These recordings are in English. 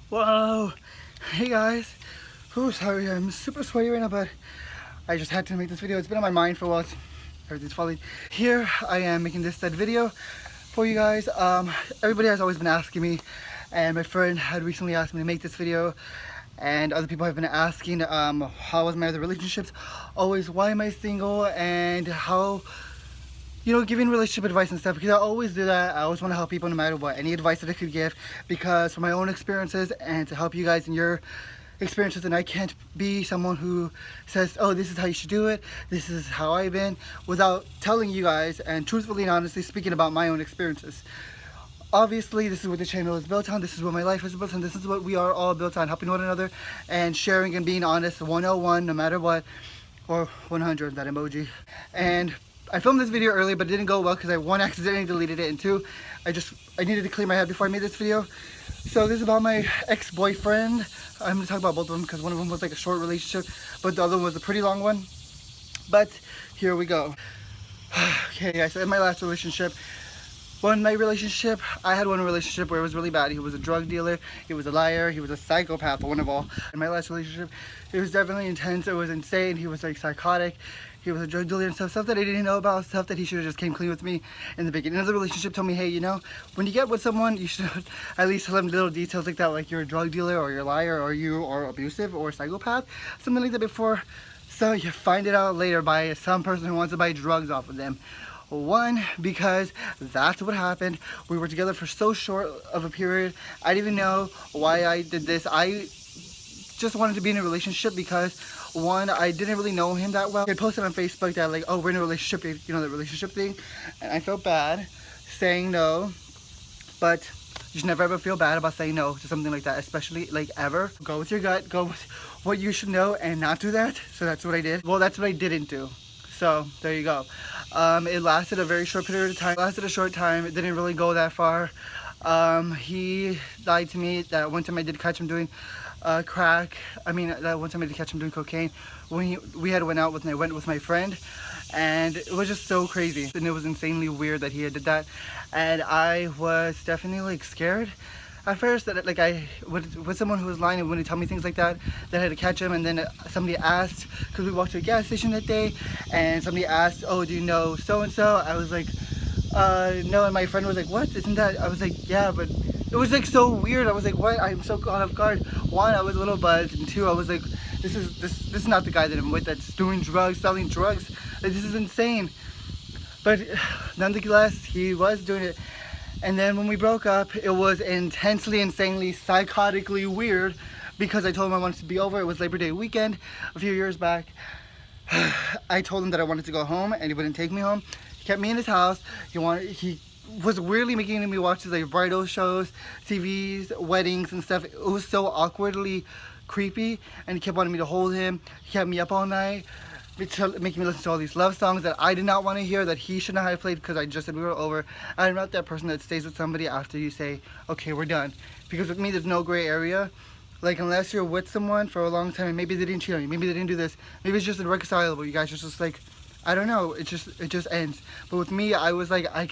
Whoa! Hey guys! Ooh, sorry, I'm super sweaty right now, but I just had to make this video. It's been on my mind for a while. Everything's falling. Here I am making this said video for you guys. Everybody has always been asking me, and my friend had recently asked me to make this video, and other people have been asking how was my other relationships, always why am I single, and how, you know, giving relationship advice and stuff, because I always do that. I always want to help people no matter what, any advice that I could give, because from my own experiences and to help you guys in your experiences. And I can't be someone who says, oh, this is how you should do it, this is how I've been, without telling you guys and truthfully and honestly speaking about my own experiences. Obviously, this is what the channel is built on, this is what my life is built on, this is what we are all built on, helping one another and sharing and being honest, 101 no matter what, or 100, that emoji. And I filmed this video earlier, but it didn't go well because I, one, accidentally deleted it, and two, I needed to clear my head before I made this video. So this is about my ex-boyfriend. I'm going to talk about both of them because one of them was like a short relationship, but the other one was a pretty long one. But here we go. Okay guys, so in my last relationship, I had one relationship where it was really bad. He was a drug dealer, he was a liar, he was a psychopath, one of all. In my last relationship, it was definitely intense, it was insane, he was like psychotic. He was a drug dealer and stuff that I didn't know about, stuff that he should have just came clean with me in the beginning of the relationship. Told me, hey, you know, when you get with someone, you should at least tell them little details like that, like you're a drug dealer or you're a liar or you are abusive or a psychopath, something like that before, so you find it out later by some person who wants to buy drugs off of them. One, because that's what happened. We were together for so short of a period. I didn't even know why I did this. I just wanted to be in a relationship because, one, I didn't really know him that well. I posted on Facebook that like, oh, we're in a relationship, you know, the relationship thing, and I felt bad saying no, but you should never ever feel bad about saying no to something like that, especially like ever. Go with your gut, go with what you should know and not do that. So that's what I did. Well, that's what I didn't do. So there you go. It lasted a very short period of time. It lasted a short time. It didn't really go that far. He lied to me that one time I did catch him doing crack. I mean, that one time I did catch him doing cocaine. When we had went out with, and I went with my friend, and it was just so crazy. And it was insanely weird that he had did that. And I was definitely like scared at first that like I with someone who was lying and wouldn't tell me things like that, that I had to catch him. And then somebody asked, because we walked to a gas station that day, and somebody asked, oh, do you know so and so? I was like, no. And my friend was like, what, isn't that? I was like, yeah, but it was like so weird. I was like, what? I'm so caught off guard. One, I was a little buzzed, and two, I was like, this is not the guy that I'm with that's doing drugs, selling drugs. Like, this is insane. But nonetheless, he was doing it. And then when we broke up, it was intensely, insanely, psychotically weird, because I told him I wanted to be over. It was Labor Day weekend a few years back. I told him that I wanted to go home, and he wouldn't take me home. He kept me in his house. He was weirdly making me watch his like bridal shows, TVs, weddings and stuff. It was so awkwardly creepy, and he kept wanting me to hold him. He kept me up all night, making me listen to all these love songs that I did not want to hear, that he should not have played, because I just said we were over. I'm not that person that stays with somebody after you say, okay, we're done. Because with me, there's no gray area. Like, unless you're with someone for a long time, and maybe they didn't cheat on you, maybe they didn't do this, maybe it's just irreconcilable. You guys are just like, I don't know, it just ends. But with me, I was like, I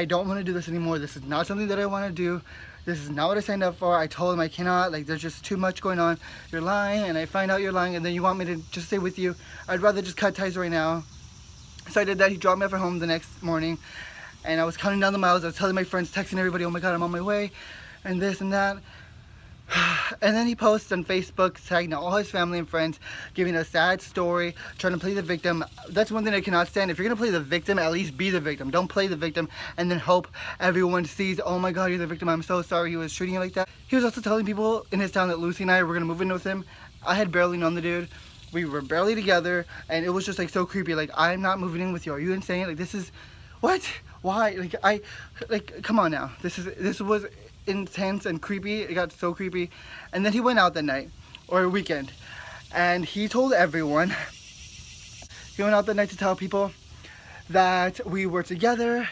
don't want to do this anymore. This is not something that I want to do. This is not what I signed up for. I told him I cannot, like, there's just too much going on. You're lying, and I find out you're lying, and then you want me to just stay with you. I'd rather just cut ties right now. So I did that. He dropped me off at home the next morning, and I was counting down the miles. I was telling my friends, texting everybody, oh my god, I'm on my way, and this and that. And then he posts on Facebook, tagging all his family and friends, giving a sad story, trying to play the victim. That's one thing I cannot stand. If you're gonna play the victim, at least be the victim. Don't play the victim and then hope everyone sees, oh my god, you're the victim, I'm so sorry he was treating you like that. He was also telling people in his town that Lucy and I were gonna move in with him. I had barely known the dude. We were barely together, and it was just like so creepy. Like, I'm not moving in with you. Are you insane? Like, this is, what? Why? Like, come on now. This was intense and creepy. It got so creepy. And then he went out that night, or a weekend, and he told everyone, he went out that night to tell people that we were together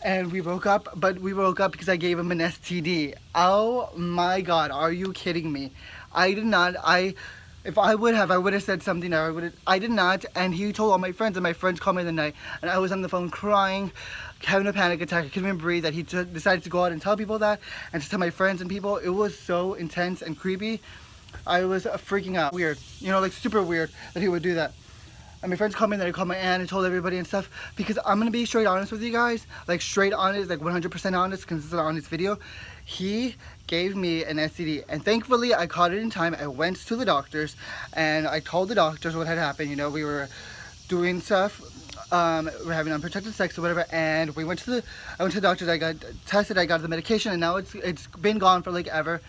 and we broke up, but we broke up because I gave him an STD. Oh my god, are you kidding me? I did not. If I would have said something. I did not, and he told all my friends, and my friends called me in the night, and I was on the phone crying, having a panic attack. I couldn't even breathe. That he decided to go out and tell people that, and to tell my friends and people. It was so intense and creepy. I was freaking out. Weird, you know, like super weird that he would do that. And my friends called me, and then I called my aunt and told everybody and stuff, because I'm gonna be straight honest with you guys, like straight honest, like 100% honest, because this is an honest video. He gave me an STD, and thankfully I caught it in time. I went to the doctors, and I told the doctors what had happened. You know, we were doing stuff, we're having unprotected sex or whatever, and I went to the doctors. I got tested, I got the medication, and now it's been gone for like ever.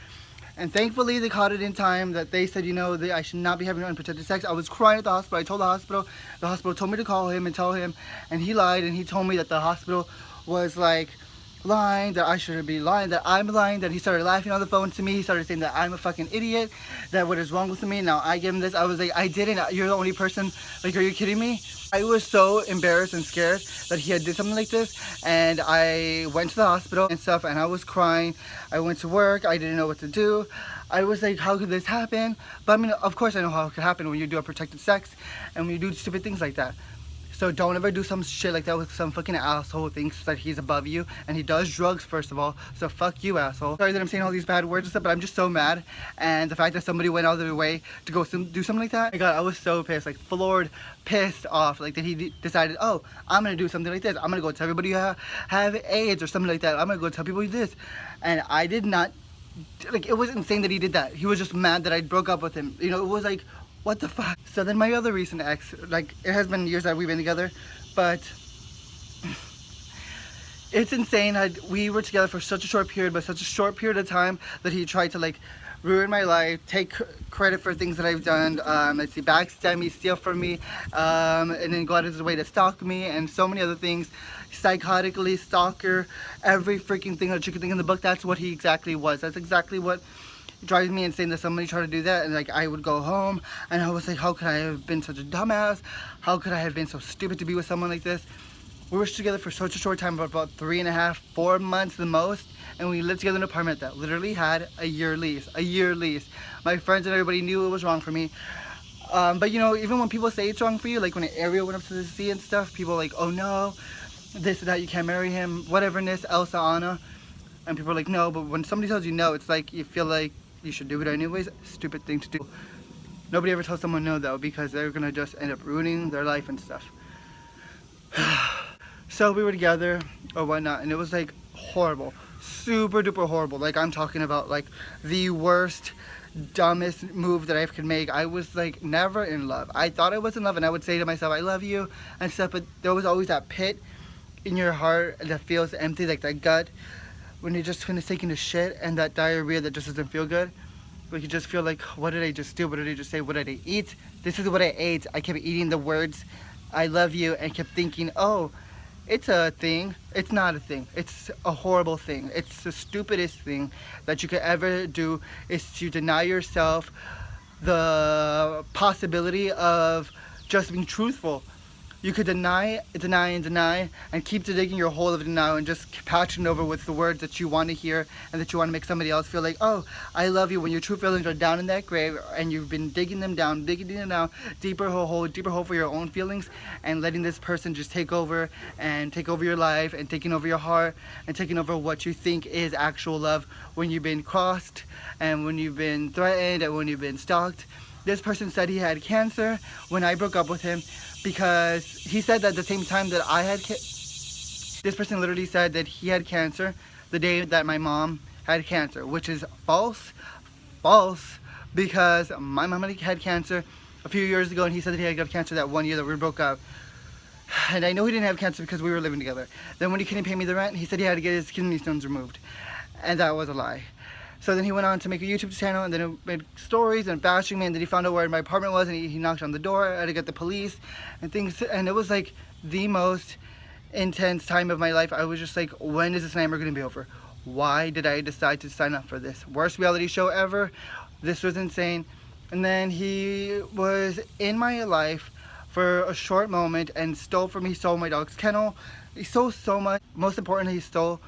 And thankfully they caught it in time, that they said, you know, I should not be having unprotected sex. I was crying at the hospital. I told the hospital told me to call him and tell him, and he lied, and he told me that the hospital was like lying, that I shouldn't be lying, that I'm lying, that he started laughing on the phone to me. He started saying that I'm a fucking idiot, that what is wrong with me. Now I give him this. I was like, I didn't. You're the only person. Like, are you kidding me? I was so embarrassed and scared that he had did something like this, and I went to the hospital and stuff, and I was crying. I went to work. I didn't know what to do. I was like, how could this happen? But I mean, of course I know how it could happen when you do unprotected sex and when you do stupid things like that. So don't ever do some shit like that with some fucking asshole who thinks that he's above you, and he does drugs, first of all. So fuck you, asshole. Sorry that I'm saying all these bad words and stuff, but I'm just so mad. And the fact that somebody went out of their way to go do something like that, oh my god, I was so pissed, like floored, pissed off, like that he decided, oh, I'm gonna do something like this. I'm gonna go tell everybody you have AIDS or something like that. I'm gonna go tell people this. And I did not, like, it was insane that he did that. He was just mad that I broke up with him. You know, it was like, what the fuck? So then my other recent ex, like, it has been years that we've been together, but it's insane. We were together for such a short period, but such a short period of time that he tried to like ruin my life, take credit for things that I've done, let's see, backstab me, steal from me, and then go out of his way to stalk me, and so many other things. Psychotically, stalker, every freaking thing that you could think in the book. That's what he exactly was. That's exactly what drives me insane, that somebody tried to do that. And like, I would go home and I was like, how could I have been such a dumbass? How could I have been so stupid to be with someone like this? We were together for such a short time, about 3.5, 4 months the most, and we lived together in an apartment that literally had a year lease. My friends and everybody knew it was wrong for me. But you know, even when people say it's wrong for you, like when Ariel went up to the sea and stuff, people are like, oh no, this or that, you can't marry him, whateverness, Elsa, Anna. And people are like, no. But when somebody tells you no, it's like you feel like you should do it anyways. Stupid thing to do. Nobody ever tells someone no though, because they're gonna just end up ruining their life and stuff. So we were together or whatnot, and it was like horrible, super duper horrible. Like, I'm talking about like the worst, dumbest move that I could make. I was like never in love. I thought I was in love, and I would say to myself, I love you and stuff, but there was always that pit in your heart that feels empty, like that gut when you're just finished taking a shit, and that diarrhea that just doesn't feel good. Like, you just feel like, what did I just do? What did I just say? What did I eat? This is what I ate. I kept eating the words I love you, and kept thinking, oh, it's a thing. It's not a thing. It's a horrible thing. It's the stupidest thing that you could ever do, is to deny yourself the possibility of just being truthful. You could deny, and keep digging your hole of denial, and just patching over with the words that you want to hear, and that you want to make somebody else feel like, oh, I love you, when your true feelings are down in that grave, and you've been digging them down, deeper hole for your own feelings, and letting this person just take over, and take over your life, and taking over your heart, and taking over what you think is actual love, when you've been crossed, and when you've been threatened, and when you've been stalked. This person said he had cancer when I broke up with him, because he said that at the same time that I had this person literally said that he had cancer the day that my mom had cancer, which is false, because my mom had cancer a few years ago, and he said that he had got cancer that 1 year that we broke up. And I know he didn't have cancer because we were living together. Then when he couldn't pay me the rent, he said he had to get his kidney stones removed, and that was a lie. So then he went on to make a YouTube channel, and then he made stories and bashing me, and then he found out where my apartment was, and he knocked on the door. I had to get the police and things, and it was like the most intense time of my life. I was just like, when is this nightmare going to be over? Why did I decide to sign up for this? Worst reality show ever. This was insane. And then he was in my life for a short moment and stole from me. He stole my dog's kennel. He stole so much. Most importantly, he stole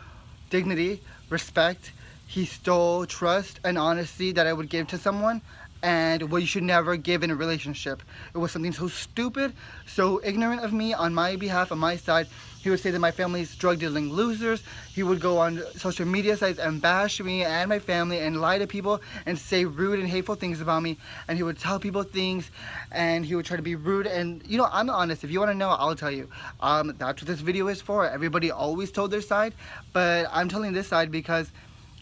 dignity, respect. He stole trust and honesty that I would give to someone, and what you should never give in a relationship. It was something so stupid, so ignorant of me on my behalf, on my side. He would say that my family's drug dealing losers. He would go on social media sites and bash me and my family and lie to people and say rude and hateful things about me. And he would tell people things, and he would try to be rude. And you know, I'm honest. If you want to know, I'll tell you. That's what this video is for. Everybody always told their side, but I'm telling this side because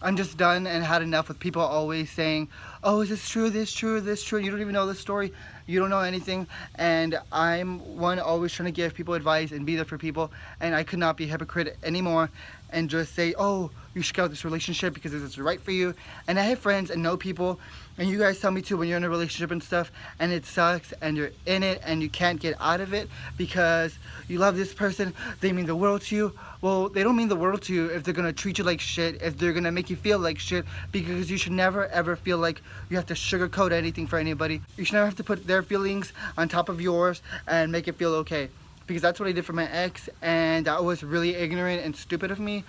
I'm just done and had enough with people always saying, oh, is this true, this true, this true? You don't even know the story. You don't know anything. And I'm one always trying to give people advice and be there for people. And I could not be a hypocrite anymore and just say, oh, you should get out of this relationship because this is right for you. And I have friends and know people, and you guys tell me too when you're in a relationship and stuff and it sucks and you're in it and you can't get out of it because you love this person, they mean the world to you. Well, they don't mean the world to you if they're gonna treat you like shit, if they're gonna make you feel like shit, because you should never ever feel like you have to sugarcoat anything for anybody. You should never have to put their feelings on top of yours and make it feel okay. Because that's what I did for my ex, and that was really ignorant and stupid of me.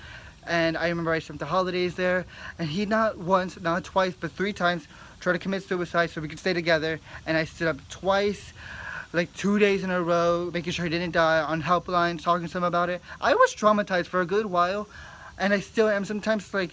And I remember I spent the holidays there, and he not once, not twice, but 3 times tried to commit suicide so we could stay together. And I stood up twice, like 2 days in a row, making sure he didn't die, on helplines, talking to him about it. I was traumatized for a good while, and I still am sometimes. Like,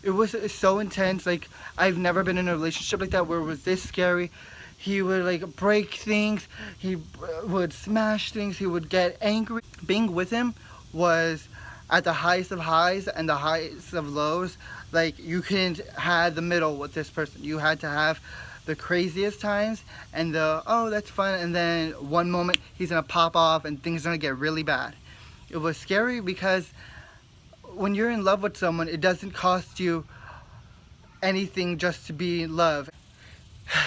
it was so intense. Like, I've never been in a relationship like that where it was this scary. He would like break things, he would smash things, he would get angry. Being with him was at the highest of highs and the highest of lows. Like, you couldn't have the middle with this person. You had to have the craziest times and the, oh, that's fun, and then one moment he's gonna pop off and things are gonna get really bad. It was scary because when you're in love with someone, it doesn't cost you anything just to be in love.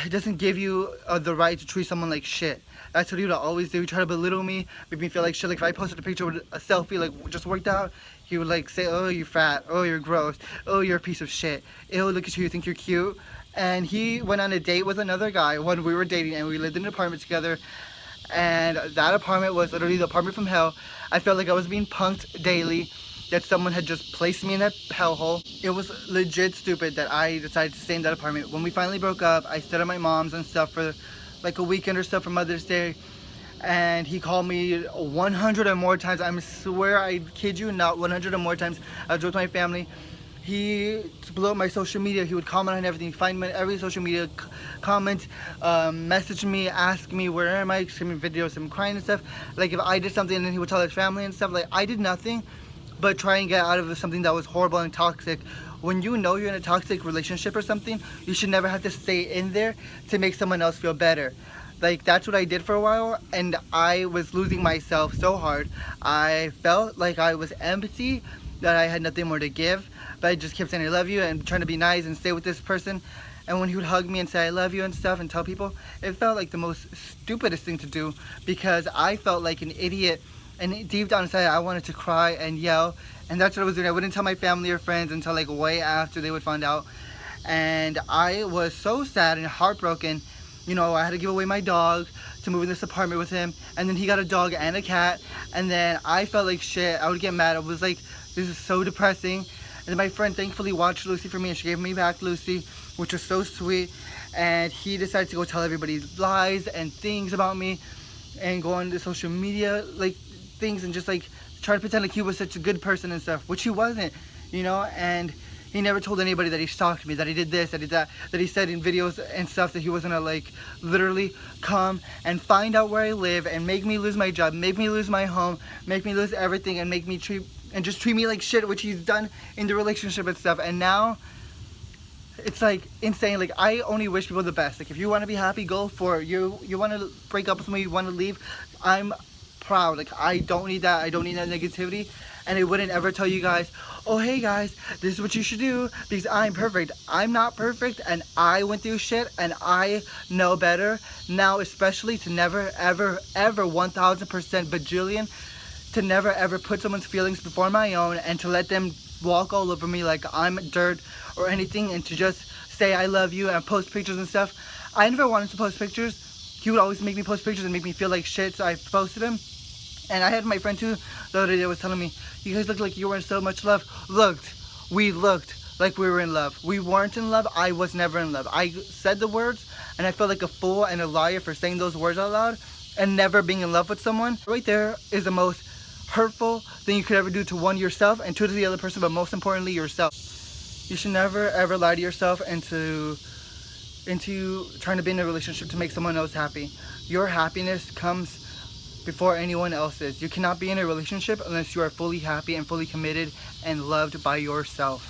It doesn't give you the right to treat someone like shit. That's what he would always do. He tried to belittle me, make me feel like shit. Like, if I posted a picture with a selfie, like, just worked out, he would like say, oh, you're fat, oh, you're gross, oh, you're a piece of shit, ew, look at you, you think you're cute. And he went on a date with another guy when we were dating, and we lived in an apartment together, and that apartment was literally the apartment from hell. I felt like I was being punked daily, that someone had just placed me in that hellhole. It was legit stupid that I decided to stay in that apartment. When we finally broke up, I stayed at my mom's and stuff for like a weekend or so for Mother's Day, and he called me 100 or more times. I swear, I kid you not, 100 or more times. I was with my family. He blew up my social media. He would comment on everything, find me on every social media, comment, message me, ask me where am I, send me videos, him crying and stuff. Like, if I did something, and then he would tell his family and stuff. Like, I did nothing but try and get out of something that was horrible and toxic. When you know you're in a toxic relationship or something, you should never have to stay in there to make someone else feel better. Like, that's what I did for a while, and I was losing myself so hard. I felt like I was empty, that I had nothing more to give, but I just kept saying I love you and trying to be nice and stay with this person. And when he would hug me and say I love you and stuff and tell people, it felt like the most stupidest thing to do, because I felt like an idiot. And deep down inside, I wanted to cry and yell, and that's what I was doing. I wouldn't tell my family or friends until like way after they would find out. And I was so sad and heartbroken. You know, I had to give away my dog to move in this apartment with him, and then he got a dog and a cat, and then I felt like shit. I would get mad. I was like, this is so depressing. And then my friend thankfully watched Lucy for me, and she gave me back Lucy, which was so sweet. And he decided to go tell everybody lies and things about me, and go on to social media, like, things, and just like try to pretend like he was such a good person and stuff, which he wasn't, you know. And he never told anybody that he stalked me, that he did this, that he did that, that he said in videos and stuff that he was gonna like literally come and find out where I live and make me lose my job, make me lose my home, make me lose everything, and make me just treat me like shit, which he's done in the relationship and stuff. And now it's like insane. Like, I only wish people the best. Like, if you want to be happy, go for it. You want to break up with me, you want to leave, I'm proud. Like, I don't need that. I don't need that negativity. And I wouldn't ever tell you guys, oh, hey guys, this is what you should do, because I'm perfect. I'm not perfect, and I went through shit, and I know better now, especially to never ever ever 1000% bajillion to never ever put someone's feelings before my own, and to let them walk all over me like I'm dirt or anything, and to just say I love you and post pictures and stuff. I never wanted to post pictures. He would always make me post pictures and make me feel like shit, so I posted them. And I had my friend too the other day was telling me, you guys look like you were in so much love. We looked like we were in love. We weren't in love. I was never in love. I said the words and I felt like a fool and a liar for saying those words out loud and never being in love with someone. Right there is the most hurtful thing you could ever do to one, yourself, and two, to the other person, but most importantly, yourself. You should never ever lie to yourself into trying to be in a relationship to make someone else happy. Your happiness comes before anyone else's. You cannot be in a relationship unless you are fully happy and fully committed and loved by yourself.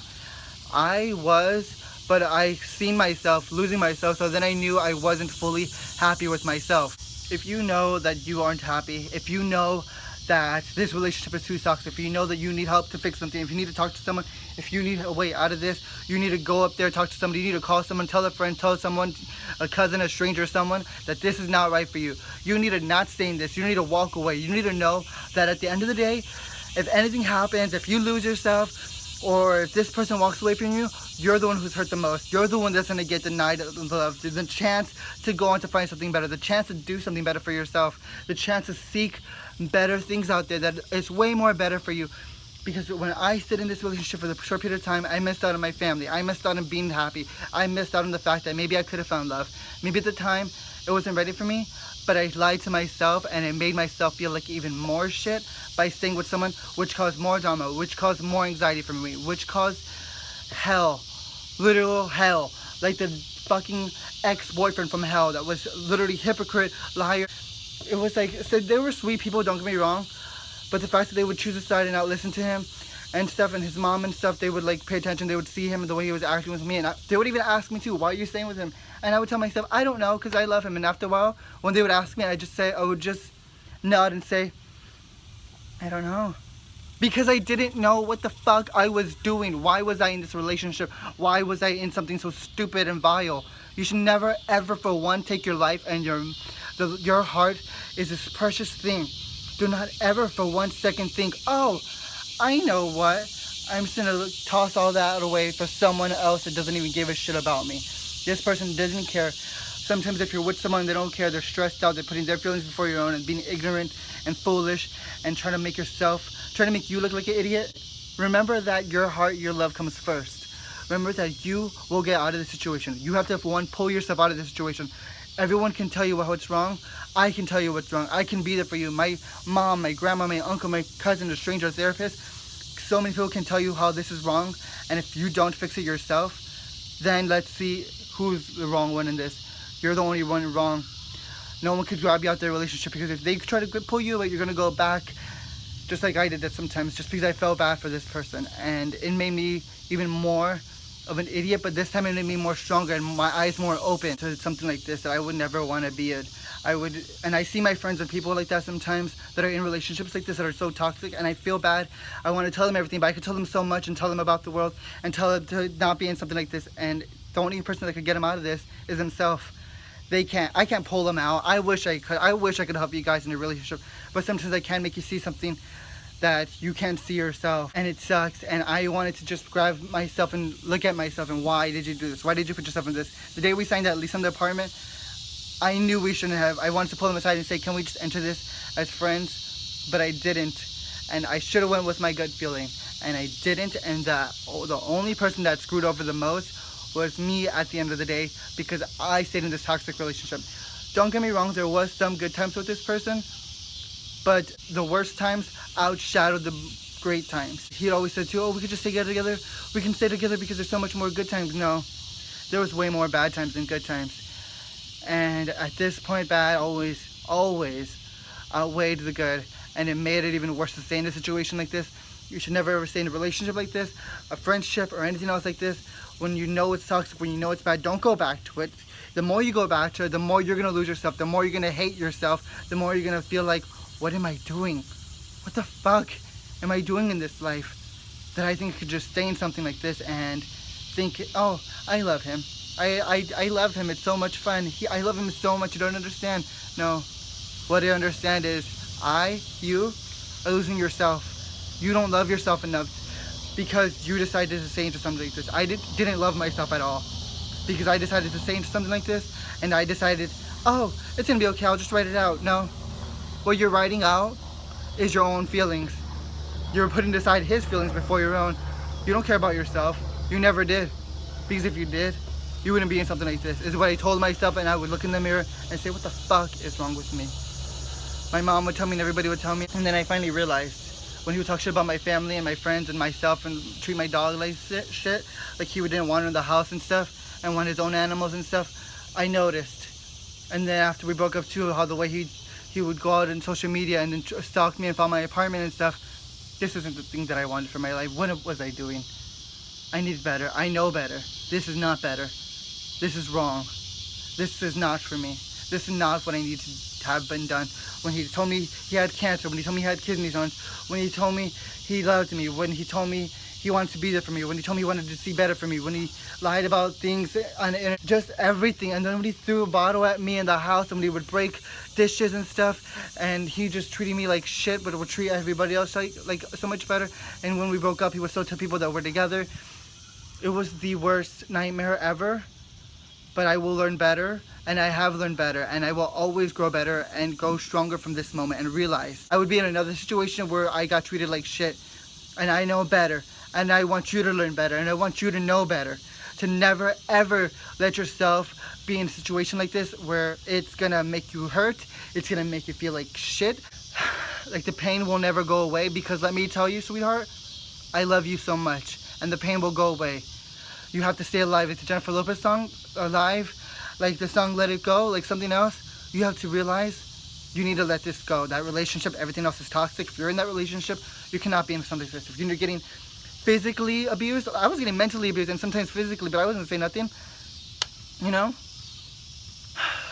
I was, but I seen myself losing myself, so then I knew I wasn't fully happy with myself. If you know that you aren't happy, if you know that this relationship is too toxic, if you know that you need help to fix something, if you need to talk to someone, if you need a way out of this, you need to go up there, talk to somebody, you need to call someone, tell a friend, tell someone, a cousin, a stranger, someone, that this is not right for you. You need to not stay in this. You need to walk away. You need to know that at the end of the day, if anything happens, if you lose yourself, or if this person walks away from you, you're the one who's hurt the most. You're the one that's going to get denied love, the chance to go on to find something better, the chance to do something better for yourself, the chance to seek better things out there that is way more better for you. Because when I stayed in this relationship for a short period of time, I missed out on my family. I missed out on being happy. I missed out on the fact that maybe I could have found love. Maybe at the time it wasn't ready for me, but I lied to myself and it made myself feel like even more shit by staying with someone, which caused more drama, which caused more anxiety for me, which caused hell, literal hell, like the fucking ex-boyfriend from hell that was literally hypocrite, liar. It was like, so they were sweet people, don't get me wrong, but the fact that they would choose a side and not listen to him and stuff, and his mom and stuff, they would like pay attention, they would see him and the way he was acting with me, and they would even ask me too, why are you staying with him? And I would tell myself, I don't know, because I love him. And after a while, when they would ask me, I would just nod and say, I don't know. Because I didn't know what the fuck I was doing. Why was I in this relationship? Why was I in something so stupid and vile? You should never ever for one take your life, and your heart is this precious thing. Do not ever for 1 second think, oh, I know what, I'm just gonna toss all that away for someone else that doesn't even give a shit about me. This person doesn't care. Sometimes if you're with someone, they don't care, they're stressed out, they're putting their feelings before your own and being ignorant and foolish and trying to make you look like an idiot. Remember that your heart, your love comes first. Remember that you will get out of the situation. You have to, for one, pull yourself out of the situation. Everyone can tell you what's wrong. I can tell you what's wrong. I can be there for you. My mom, my grandma, my uncle, my cousin, a stranger, a therapist. So many people can tell you how this is wrong. And if you don't fix it yourself, then let's see who's the wrong one in this. You're the only one wrong. No one could grab you out of their relationship, because if they try to pull you away, you're going to go back just like I did that sometimes, just because I felt bad for this person. And it made me even more of an idiot, but this time it made me more stronger and my eyes more open to something like this that I would never want to be in. And I see my friends and people like that sometimes that are in relationships like this that are so toxic, and I feel bad. I want to tell them everything, but I could tell them so much and tell them about the world and tell them to not be in something like this. And the only person that could get them out of this is himself. I can't pull them out. I wish I could. I wish I could help you guys in a relationship, but sometimes I can make you see something that you can't see yourself, and it sucks. And I wanted to just grab myself and look at myself and, why did you do this? Why did you put yourself in this? The day we signed that lease on the apartment, I knew we shouldn't have. I wanted to pull them aside and say, can we just enter this as friends? But I didn't, and I should have went with my gut feeling, and I didn't. And the only person that screwed over the most was me at the end of the day, because I stayed in this toxic relationship. Don't get me wrong, there was some good times with this person, but the worst times outshadowed the great times. He'd always said too, oh, we could just stay together, we can stay together because there's so much more good times. No, there was way more bad times than good times. And at this point, bad always outweighed the good, and it made it even worse to stay in a situation like this. You should never ever stay in a relationship like this, a friendship or anything else like this. When you know it's toxic, when you know it's bad, don't go back to it. The more you go back to it, the more you're going to lose yourself, the more you're going to hate yourself, the more you're going to feel like, what am I doing? What the fuck am I doing in this life? That I think I could just stay in something like this and think, oh, I love him. I love him. It's so much fun. I love him so much. You don't understand. No. What I understand is you are losing yourself. You don't love yourself enough because you decided to stay into something like this. I didn't love myself at all because I decided to stay into something like this, and I decided, oh, it's gonna be okay, I'll just write it out. No. What you're writing out is your own feelings. You're putting aside his feelings before your own. You don't care about yourself. You never did. Because if you did, you wouldn't be in something like this. Is what I told myself, and I would look in the mirror and say, what the fuck is wrong with me? My mom would tell me and everybody would tell me. And then I finally realized when he would talk shit about my family and my friends and myself and treat my dog like shit, like he didn't want her in the house and stuff and want his own animals and stuff, I noticed. And then after we broke up too, how the way he would go out on social media and then stalk me and find my apartment and stuff, this isn't the thing that I wanted for my life. What was I doing? I need better. I know better. This is not better. This is wrong. This is not for me. This is not what I need to have been done. When he told me he had cancer, when he told me he had kidney stones, when he told me he loved me, when he told me he wanted to be there for me, when he told me he wanted to see better for me, when he lied about things on the internet, just everything. And then when he threw a bottle at me in the house and when he would break dishes and stuff, and he just treated me like shit, but would treat everybody else like so much better. And when we broke up, he would still tell people that we're together. It was the worst nightmare ever, but I will learn better, and I have learned better, and I will always grow better and go stronger from this moment and realize I would be in another situation where I got treated like shit, and I know better, and I want you to learn better, and I want you to know better, to never ever let yourself be in a situation like this where it's gonna make you hurt, it's gonna make you feel like shit, like the pain will never go away, because let me tell you, sweetheart, I love you so much, and the pain will go away. You have to stay alive. It's a Jennifer Lopez song, Alive, like the song Let It Go, like something else. You have to realize you need to let this go. That relationship, everything else is toxic. If you're in that relationship, you cannot be in something like this. If you're getting physically abused, I was getting mentally abused and sometimes physically, but I wasn't saying nothing, you know?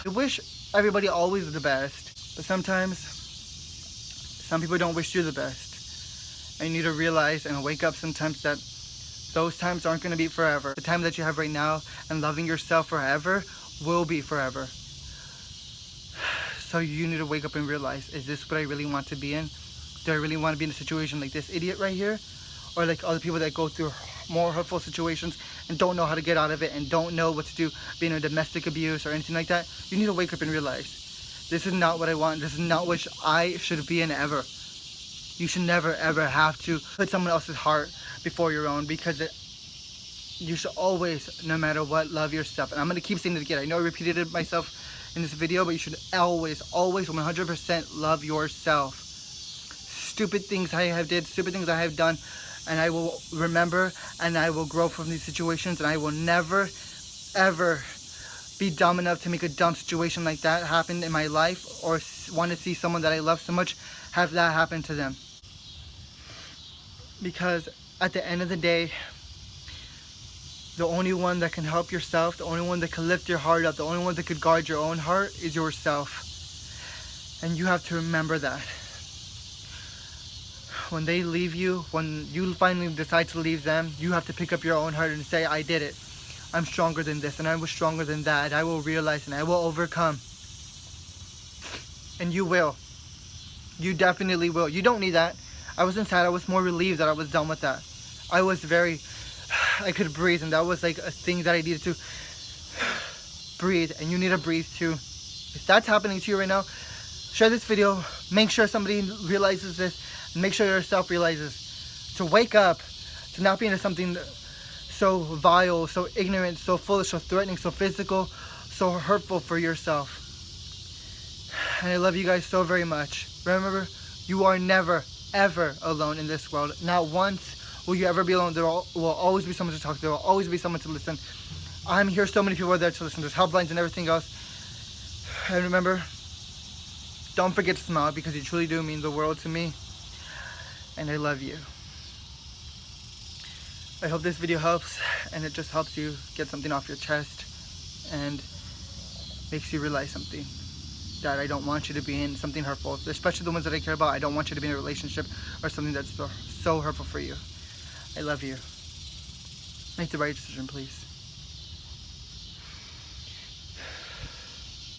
I wish everybody always the best, but sometimes some people don't wish you the best. And you need to realize and wake up sometimes that those times aren't going to be forever. The time that you have right now and loving yourself forever will be forever. So you need to wake up and realize, is this what I really want to be in? Do I really want to be in a situation like this idiot right here? Or like other people that go through more hurtful situations and don't know how to get out of it and don't know what to do, being a domestic abuse or anything like that? You need to wake up and realize, this is not what I want. This is not what I should be in ever. You should never ever have to put someone else's heart before your own, because you should always, no matter what, love yourself. And I'm going to keep saying it again. I know I repeated it myself in this video, but you should always 100% love yourself. Stupid things I have did, stupid things I have done, and I will remember, and I will grow from these situations, and I will never ever be dumb enough to make a dumb situation like that happen in my life, or want to see someone that I love so much have that happen to them. Because at the end of the day, the only one that can help yourself, the only one that can lift your heart up, the only one that could guard your own heart is yourself. And you have to remember that. When they leave you, when you finally decide to leave them, you have to pick up your own heart and say, I did it. I'm stronger than this, and I was stronger than that, and I will realize, and I will overcome. And you will. You definitely will. You don't need that. I wasn't sad. I was more relieved that I was done with that. I was I could breathe, and that was like a thing that I needed to breathe, and you need to breathe too. If that's happening to you right now, share this video. Make sure somebody realizes this, and make sure yourself realizes to wake up, to not be into something so vile, so ignorant, so foolish, so threatening, so physical, so hurtful for yourself. And I love you guys so very much. Remember, you are never ever alone in this world. Not once will you ever be alone. There will always be someone to talk to. There will always be someone to listen. I'm here. So many people are there to listen. There's helplines and everything else. And remember, don't forget to smile, because you truly do mean the world to me. And I love you. I hope this video helps, and it just helps you get something off your chest and makes you realize something. That I don't want you to be in something hurtful, especially the ones that I care about. I don't want you to be in a relationship or something that's so hurtful for you. I love you. Make the right decision, please.